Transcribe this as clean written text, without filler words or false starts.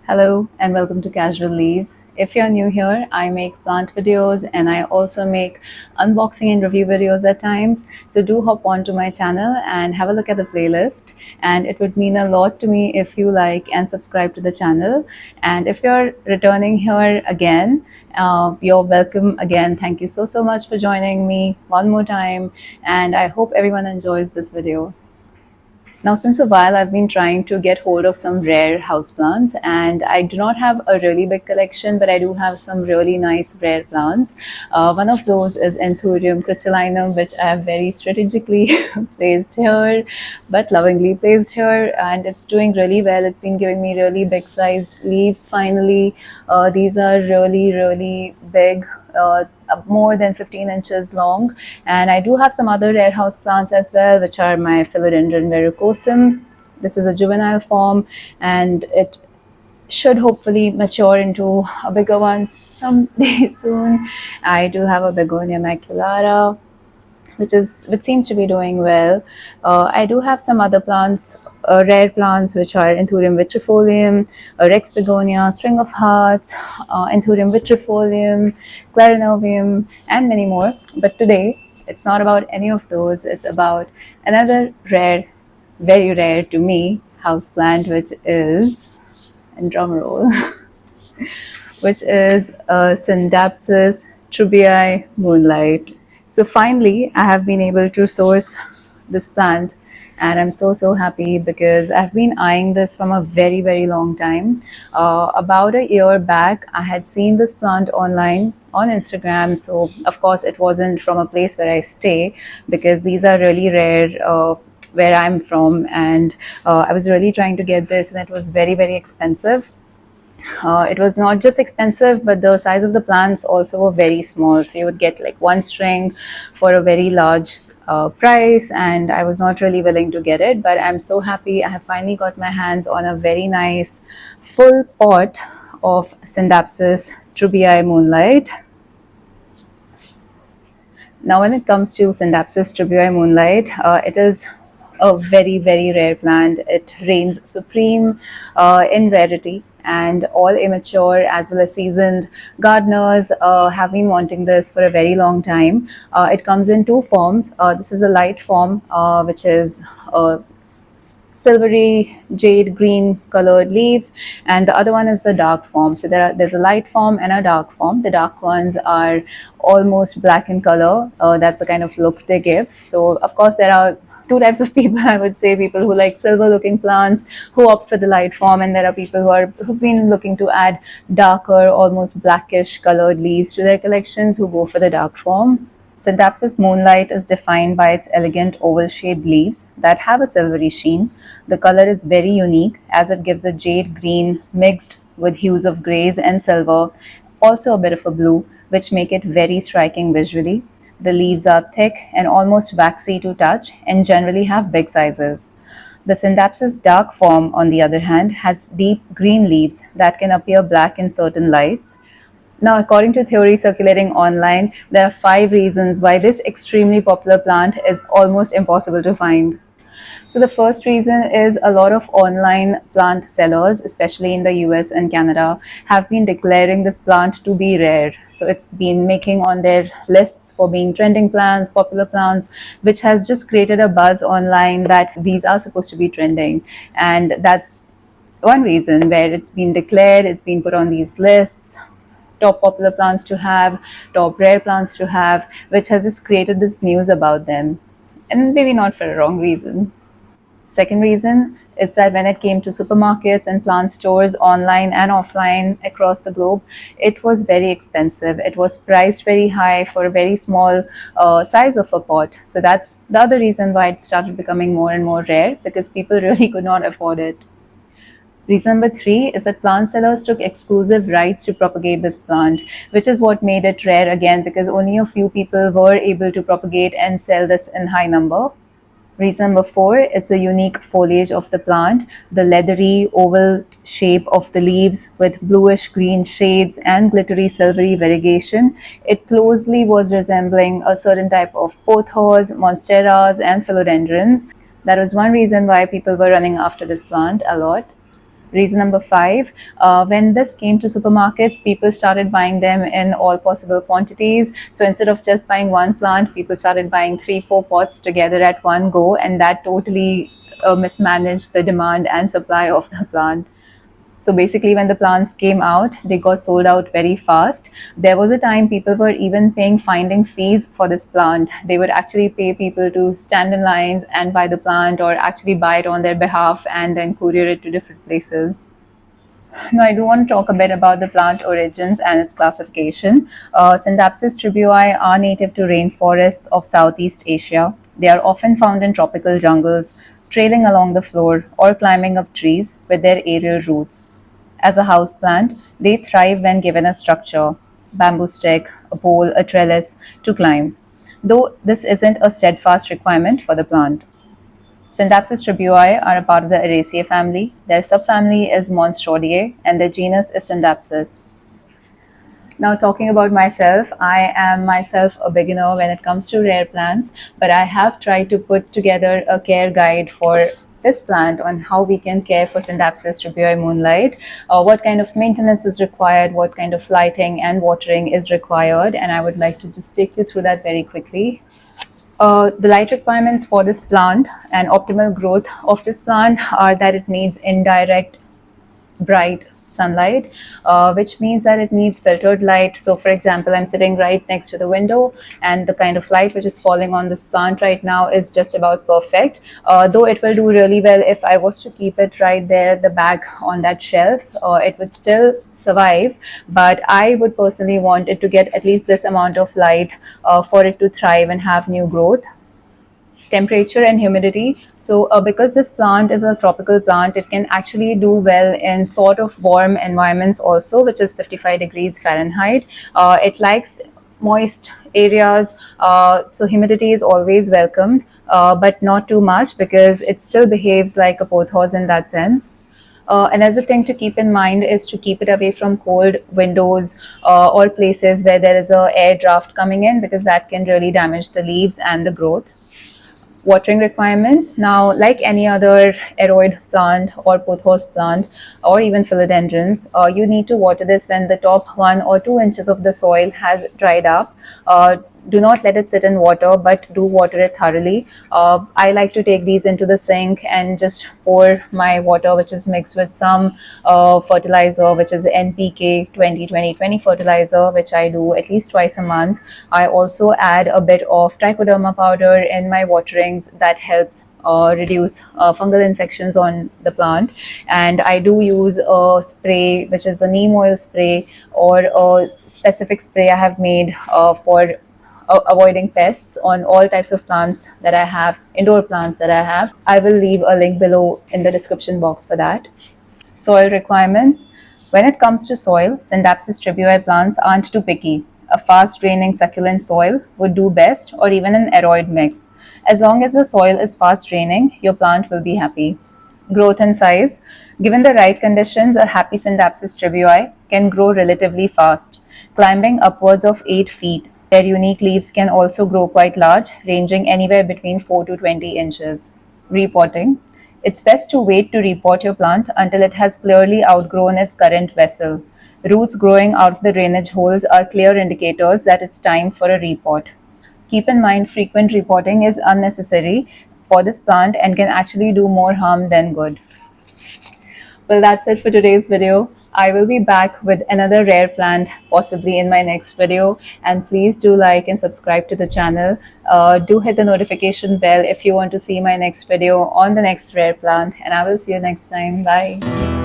Hello and welcome to Casual Leaves. If you're new here, I make plant videos and I also make unboxing and review videos at times. So do hop onto my channel and have a look at the playlist. And it would mean a lot to me if you like and subscribe to the channel. And if you're returning here again, you're welcome again. Thank you so much for joining me one more time. And I hope everyone enjoys this video. Now, since a while, I've been trying to get hold of some rare houseplants, and I do not have a really big collection, but I do have some really nice rare plants. One of those is Anthurium crystallinum, which I have very strategically placed here, but lovingly placed here, and it's doing really well. It's been giving me really big sized leaves finally. These are really big. More than 15 inches long, and I do have some other rare house plants as well, which are my Philodendron verrucosum. This is a juvenile form and it should hopefully mature into a bigger one someday soon. I do have a Begonia maculata, which seems to be doing well. I do have some other plants, rare plants, which are Anthurium vitrifolium, Rex begonia, string of hearts, Anthurium vitrifolium, clarinervium, and many more. But today, it's not about any of those. It's about another rare, very rare to me, houseplant, which is, and drum roll, which is Scindapsus Treubii Moonlight. So finally, I have been able to source this plant, and I'm so happy because I've been eyeing this from a very long time. About a year back, I had seen this plant online on Instagram. So of course, it wasn't from a place where I stay because these are really rare. Where I'm from, and I was really trying to get this, and it was very expensive. It was not just expensive, but the size of the plants also were very small. So you would get like one string for a very large price, and I was not really willing to get it. But I'm so happy I have finally got my hands on a very nice full pot of Scindapsus Treubii Moonlight. Now, when it comes to Scindapsus Treubii Moonlight, it is a very rare plant. It reigns supreme in rarity, and all immature as well as seasoned gardeners have been wanting this for a very long time. It comes in two forms. This is a light form, which is silvery jade green colored leaves, and the other one is the dark form. So there's a light form and a dark form. The dark ones are almost black in color. That's the kind of look they give. So of course there are two types of people, I would say: people who like silver looking plants, who opt for the light form, and there are people who've been looking to add darker, almost blackish colored leaves to their collections, who go for the dark form. Scindapsus Moonlight is defined by its elegant oval-shaped leaves that have a silvery sheen. The color is very unique as it gives a jade green mixed with hues of grays and silver, also a bit of a blue, which make it very striking visually. The leaves are thick and almost waxy to touch and generally have big sizes. The Scindapsus dark form, on the other hand, has deep green leaves that can appear black in certain lights. Now, according to theory circulating online, there are 5 reasons why this extremely popular plant is almost impossible to find. So the first reason is a lot of online plant sellers, especially in the US and Canada, have been declaring this plant to be rare. So it's been making on their lists for being trending plants, popular plants, which has just created a buzz online that these are supposed to be trending. And that's one reason where it's been declared, it's been put on these lists. Top popular plants to have, top rare plants to have, which has just created this news about them. And maybe not for a wrong reason. Second reason is that when it came to supermarkets and plant stores online and offline across the globe, it was very expensive. It was priced very high for a very small size of a pot. So that's the other reason why it started becoming more and more rare, because people really could not afford it. Reason number 3 is that plant sellers took exclusive rights to propagate this plant, which is what made it rare again, because only a few people were able to propagate and sell this in high number. Reason number 4, it's the unique foliage of the plant, the leathery oval shape of the leaves with bluish green shades and glittery silvery variegation. It closely was resembling a certain type of pothos, monsteras, and philodendrons. That was one reason why people were running after this plant a lot. Reason number 5, when this came to supermarkets, people started buying them in all possible quantities. So instead of just buying one plant, people started buying 3-4 pots together at one go, and that totally mismanaged the demand and supply of the plant. So basically, when the plants came out, they got sold out very fast. There was a time people were even paying finding fees for this plant. They would actually pay people to stand in lines and buy the plant, or actually buy it on their behalf and then courier it to different places. Now, I do want to talk a bit about the plant origins and its classification. Scindapsus treubii are native to rainforests of Southeast Asia. They are often found in tropical jungles, trailing along the floor or climbing up trees with their aerial roots. As a houseplant, they thrive when given a structure, bamboo stick, a pole, a trellis, to climb, though this isn't a steadfast requirement for the plant. Scindapsus treubii are a part of the Araceae family. Their subfamily is Monstrodiae, and their genus is Scindapsus. Now, talking about myself, I am myself a beginner when it comes to rare plants, but I have tried to put together a care guide for this plant on how we can care for Scindapsus Treubii Moonlight, what kind of maintenance is required, what kind of lighting and watering is required, and I would like to just take you through that very quickly. The light requirements for this plant and optimal growth of this plant are that it needs indirect, bright sunlight, which means that it needs filtered light. So for example, I'm sitting right next to the window, and the kind of light which is falling on this plant right now is just about perfect, though it will do really well if I was to keep it right there at the back on that shelf. It would still survive, but I would personally want it to get at least this amount of light for it to thrive and have new growth. Temperature and humidity. So because this plant is a tropical plant, it can actually do well in sort of warm environments also, which is 55 degrees Fahrenheit. It likes moist areas, so humidity is always welcomed, but not too much, because it still behaves like a pothos in that sense. Another thing to keep in mind is to keep it away from cold windows or places where there is a air draft coming in, because that can really damage the leaves and the growth. Watering requirements. Now, like any other aroid plant or pothos plant or even philodendrons, you need to water this when the top 1 or 2 inches of the soil has dried up. Do not let it sit in water, but do water it thoroughly. I like to take these into the sink and just pour my water, which is mixed with some fertilizer, which is NPK 20-20-20 fertilizer, which I do at least twice a month. I also add a bit of trichoderma powder in my waterings that helps reduce fungal infections on the plant. And I do use a spray, which is the neem oil spray, or a specific spray I have made for avoiding pests on all types of plants that I have, indoor plants that I have. I will leave a link below in the description box for that. Soil requirements. When it comes to soil, Scindapsus treubii plants aren't too picky. A fast draining succulent soil would do best, or even an aroid mix. As long as the soil is fast draining, your plant will be happy. Growth and size. Given the right conditions, a happy Scindapsus treubii can grow relatively fast, climbing upwards of 8 feet. Their unique leaves can also grow quite large, ranging anywhere between 4 to 20 inches. Repotting. It's best to wait to repot your plant until it has clearly outgrown its current vessel. Roots growing out of the drainage holes are clear indicators that it's time for a repot. Keep in mind, frequent repotting is unnecessary for this plant and can actually do more harm than good. Well, that's it for today's video. I will be back with another rare plant possibly in my next video, and please do like and subscribe to the channel. Do hit the notification bell if you want to see my next video on the next rare plant, and I will see you next time. Bye.